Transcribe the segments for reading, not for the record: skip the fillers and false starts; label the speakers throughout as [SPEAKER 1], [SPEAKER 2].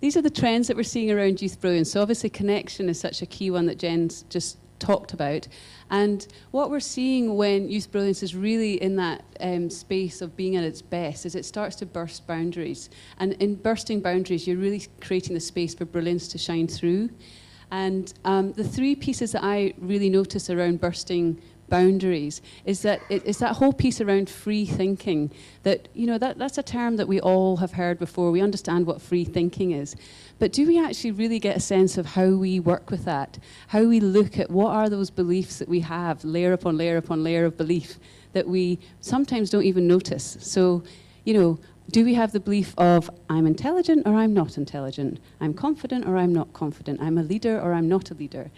[SPEAKER 1] these are the trends that we're seeing around youth brilliance. So obviously connection is such a key one that Jen's just talked about. And what we're seeing when youth brilliance is really in that space of being at its best is it starts to burst boundaries. And in bursting boundaries, you're really creating the space for brilliance to shine through. And the three pieces that I really notice around bursting boundaries is that it's that whole piece around free thinking that, you know, that's a term that we all have heard before. We understand what free thinking is. But do we actually really get a sense of how we work with that? How we look at what are those beliefs that we have, layer upon layer upon layer of belief, that we sometimes don't even notice? So, you know, do we have the belief of I'm intelligent or I'm not intelligent? I'm confident or I'm not confident? I'm a leader or I'm not a leader?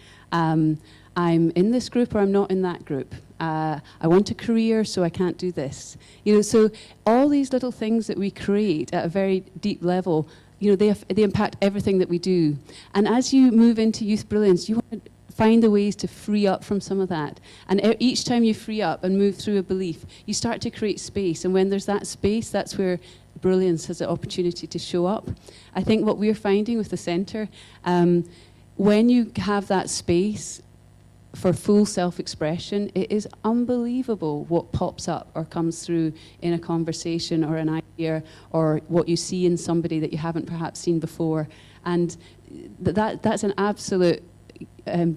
[SPEAKER 1] I'm in this group or I'm not in that group. I want a career, so I can't do this. You know, so all these little things that we create at a very deep level, you know, they impact everything that we do. And as you move into youth brilliance, you want to find the ways to free up from some of that. And each time you free up and move through a belief, you start to create space. And when there's that space, that's where brilliance has the opportunity to show up. I think what we're finding with the centre, when you have that space for full self-expression, it is unbelievable what pops up or comes through in a conversation or an idea or what you see in somebody that you haven't perhaps seen before. And that's an absolute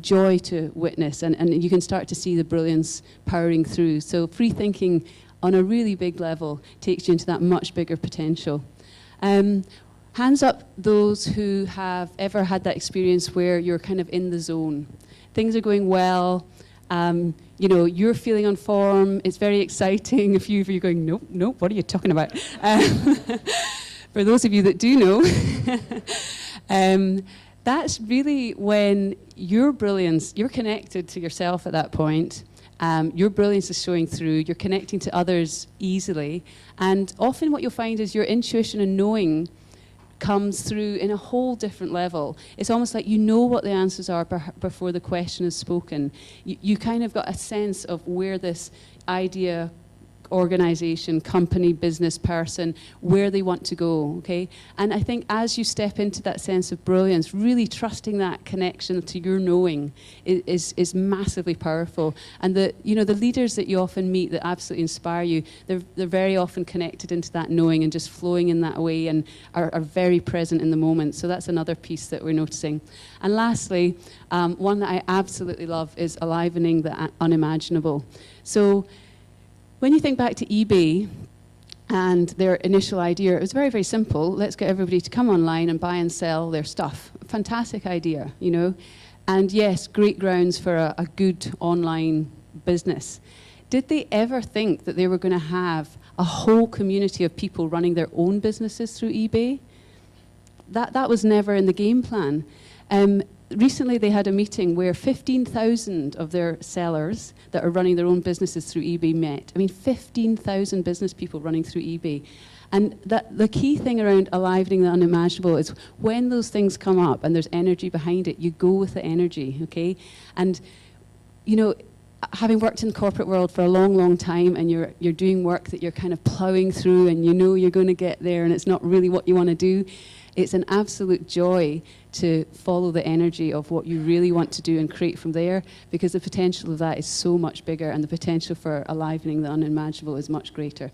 [SPEAKER 1] joy to witness, and you can start to see the brilliance powering through. So free thinking on a really big level takes you into that much bigger potential. Hands up those who have ever had that experience where you're kind of in the zone. Things are going well, you know, you're feeling on form, it's very exciting. A few of you are going, nope, nope, what are you talking about? For those of you that do know, that's really when your brilliance, you're connected to yourself at that point. Your brilliance is showing through, you're connecting to others easily, and often what you'll find is your intuition and knowing comes through in a whole different level. It's almost like you know what the answers are before the question is spoken. You kind of got a sense of where this idea, organization, company, business person, where they want to go, okay? And I think as you step into that sense of brilliance, really trusting that connection to your knowing is massively powerful. And the leaders that you often meet that absolutely inspire you, they're very often connected into that knowing and just flowing in that way and are very present in the moment. So that's another piece that we're noticing. And lastly, one that I absolutely love is alivening the unimaginable. So when you think back to eBay and their initial idea, it was very, very simple. Let's get everybody to come online and buy and sell their stuff. Fantastic idea, you know. And yes, great grounds for a good online business. Did they ever think that they were going to have a whole community of people running their own businesses through eBay? That was never in the game plan. Recently, they had a meeting where 15,000 of their sellers that are running their own businesses through eBay met. I mean, 15,000 business people running through eBay. And the key thing around alivening the unimaginable is when those things come up and there's energy behind it, you go with the energy, okay? And, you know, having worked in the corporate world for a long, long time, and you're doing work that you're kind of plowing through and you know you're going to get there and it's not really what you want to do, it's an absolute joy to follow the energy of what you really want to do and create from there, because the potential of that is so much bigger and the potential for alivening the unimaginable is much greater.